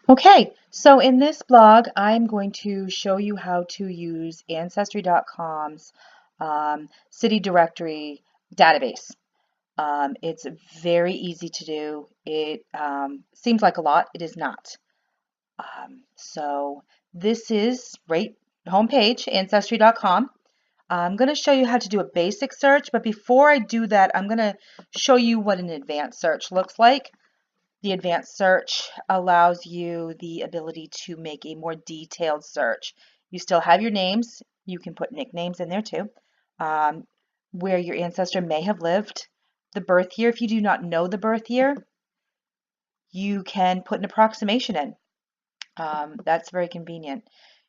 Okay, so in this blog, I'm going to show you how to use Ancestry.com's city directory database. It's very easy to do. It seems like a lot. It is not. So this is right homepage, Ancestry.com. I'm going to show you how to do a basic search, but before I do that, I'm going to show you what an advanced search looks like. The advanced search allows you the ability to make a more detailed search. You still have your names. You can put nicknames in there too, where your ancestor may have lived. The birth year, if you do not know the birth year, you can put an approximation in. That's very convenient.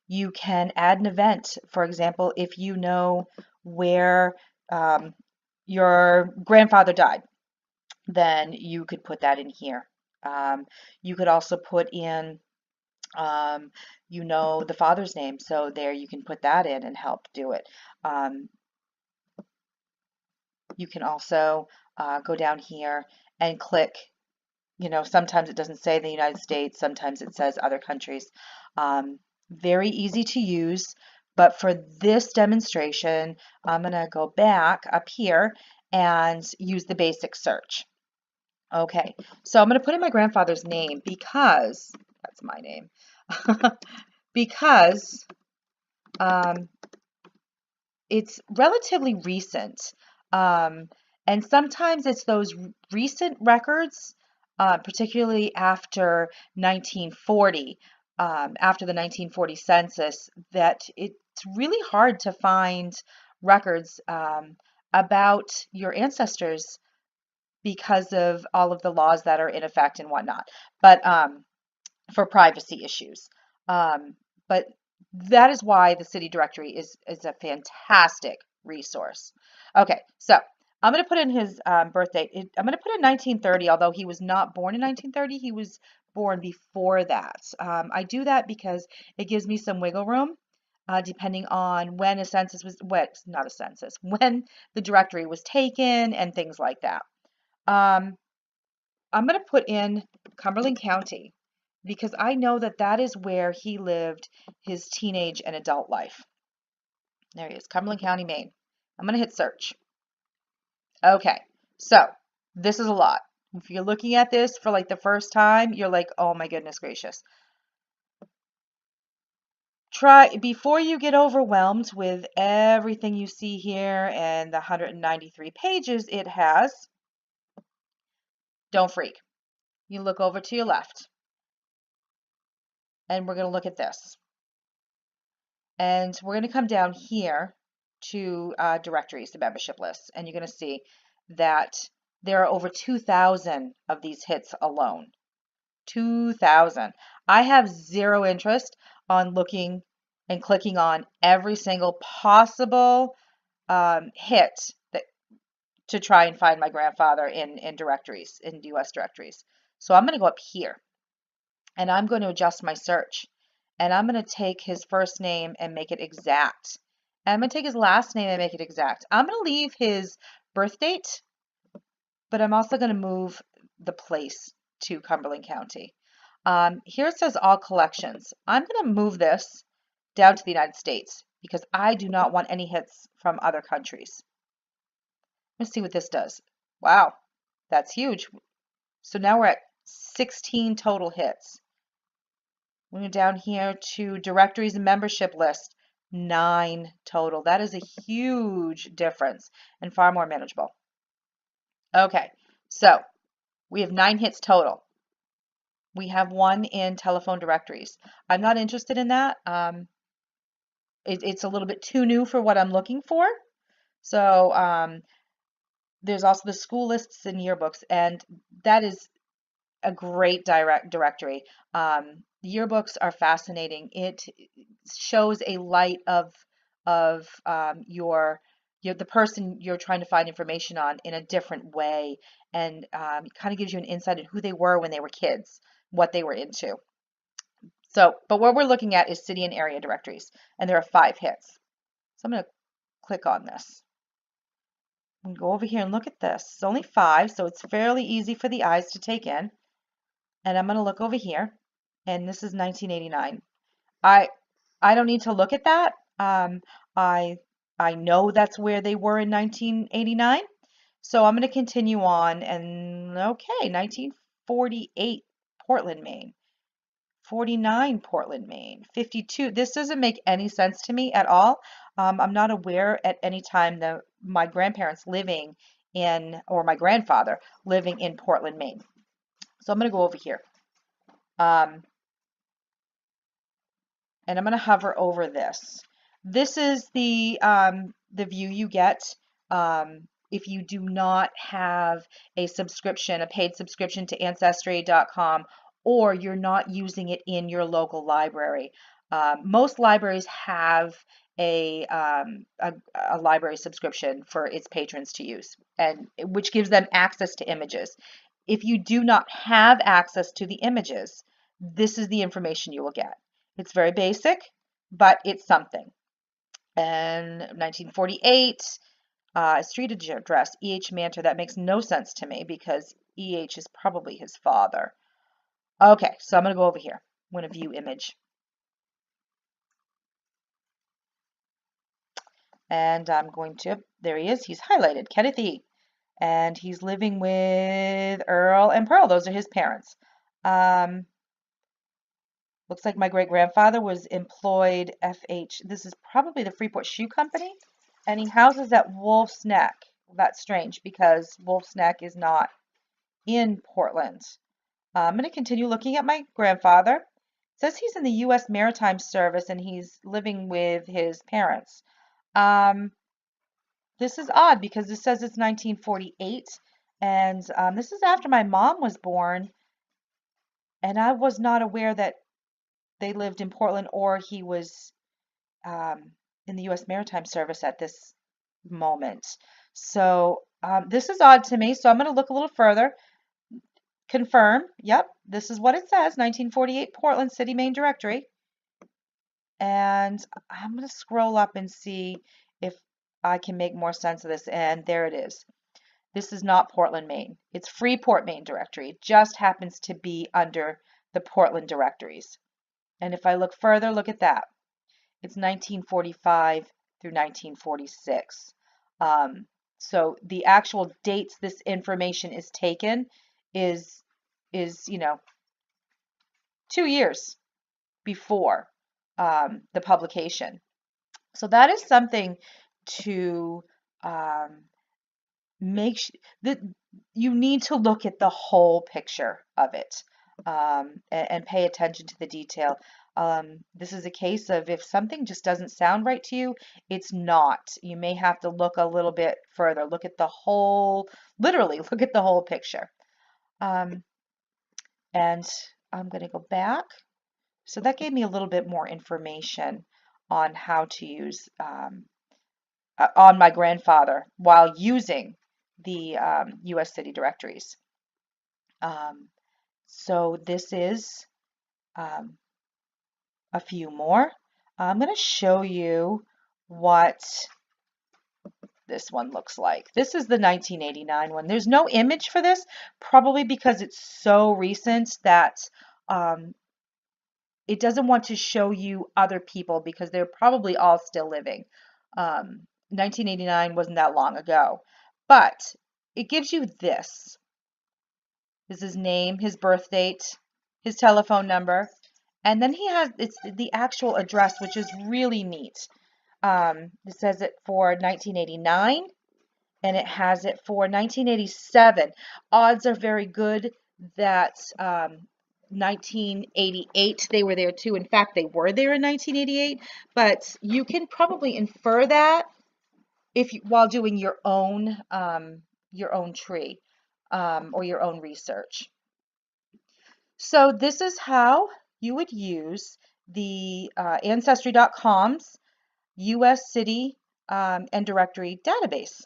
You can add an event. For example, if you know where your grandfather died, then you could put that in here. You could also put in, the father's name. So there you can put that in and help do it. Um, you can also go down here and click, sometimes it doesn't say the United States, sometimes it says other countries. Very easy to use, but for this demonstration, I'm going to go back up here and use the basic search. Okay, so I'm going to put in my grandfather's name because that's my name. Because it's relatively recent. And sometimes it's those recent records, particularly after 1940, after the 1940 census, that it's really hard to find records about your ancestors because of all of the laws that are in effect and whatnot, but for privacy issues. But that is why the city directory is a fantastic resource. Okay, so I'm going to put in his birth date. I'm going to put in 1930, although he was not born in 1930. He was born before that. I do that because it gives me some wiggle room. Depending on when a census was, not a census, when the directory was taken and things like that. I'm going to put in Cumberland County because I know that that is where he lived his teenage and adult life. There he is, Cumberland County, Maine. I'm going to hit search. Okay, so this is a lot. If you're looking at this for like the first time, you're like, oh my goodness gracious. Try, before you get overwhelmed with everything you see here and the 193 pages it has, don't freak. You look over to your left and we're going to look at this. And we're going to come down here to directories, the membership lists, and you're going to see that there are over 2,000 of these hits alone. 2,000. I have zero interest on looking and clicking on every single possible hit to try and find my grandfather in directories, in US directories. So I'm going to go up here and I'm going to adjust my search. And I'm going to take his first name and make it exact. And I'm going to take his last name and make it exact. I'm going to leave his birth date, but I'm also going to move the place to Cumberland County. Here it says all collections. I'm going to move this down to the United States because I do not want any hits from other countries. Let's see what this does. Wow, that's huge. So now we're at 16 total hits. We're down here to directories and membership list, 9 total. That is a huge difference and far more manageable. Okay, so we have 9 hits total. We have 1 in telephone directories. I'm not interested in that. It's a little bit too new for what I'm looking for. So there's also the school lists and yearbooks, and that is a great directory. Yearbooks are fascinating. It shows a light of the person you're trying to find information on in a different way, and kind of gives you an insight in who they were when they were kids, what they were into. So, but what we're looking at is city and area directories, and there are 5 hits. So I'm going to click on this. And go over here and look at this. It's only 5, so it's fairly easy for the eyes to take in. And I'm going to look over here and this is 1989. I don't need to look at that. I I know that's where they were in 1989. So I'm going to continue on, and okay, 1948 Portland, Maine. 49 Portland, Maine. 52. This doesn't make any sense to me at all. I'm not aware at any time that my grandparents living in, or my grandfather living in Portland, Maine. So I'm going to go over here. And I'm going to hover over this. This is the view you get if you do not have a subscription, a paid subscription to Ancestry.com, or you're not using it in your local library. Most libraries have a library subscription for its patrons to use, and which gives them access to images. If you do not have access to the images, this is the information you will get. It's very basic, but it's something. And 1948, street address, E.H. Manter. That makes no sense to me because E.H. is probably his father. Okay, so I'm going to go over here. I'm going to view image. And I'm going to, there he is. He's highlighted, Kenneth E. And he's living with Earl and Pearl. Those are his parents. Looks like my great-grandfather was employed FH. This is probably the Freeport Shoe Company. And he houses at Wolf's Neck. That's strange because Wolf's Neck is not in Portland. I'm going to continue looking at my grandfather. It says he's in the U.S. Maritime Service and he's living with his parents. This is odd because this says it's 1948. And this is after my mom was born. And I was not aware that they lived in Portland or he was in the U.S. Maritime Service at this moment. So this is odd to me. So I'm going to look a little further. Confirm. Yep, this is what it says. 1948 Portland City Main Directory. And I'm going to scroll up and see if I can make more sense of this. And there it is. This is not Portland, Maine. It's Freeport Main Directory. It just happens to be under the Portland directories. And if I look further, look at that. It's 1945 through 1946. So the actual dates this information is taken is 2 years before the publication. So that is something to make sure that you need to look at the whole picture of it and pay attention to the detail. This is a case of if something just doesn't sound right to you, it's not. You may have to look a little bit further. Look at the whole, literally look at the whole picture. And I'm going to go back. So that gave me a little bit more information on how to use on my grandfather while using the U.S. city directories. So this is a few more. I'm going to show you what this one looks like. This is the 1989 one. There's no image for this, probably because it's so recent that it doesn't want to show you other people because they're probably all still living. 1989 wasn't that long ago, but it gives you this. This is his name, his birth date, his telephone number, and then it's the actual address, which is really neat. It says it for 1989, and it has it for 1987. Odds are very good that 1988 they were there too. In fact, they were there in 1988, but you can probably infer that while doing your own tree or your own research. So this is how you would use the Ancestry.com's U.S. city and directory database.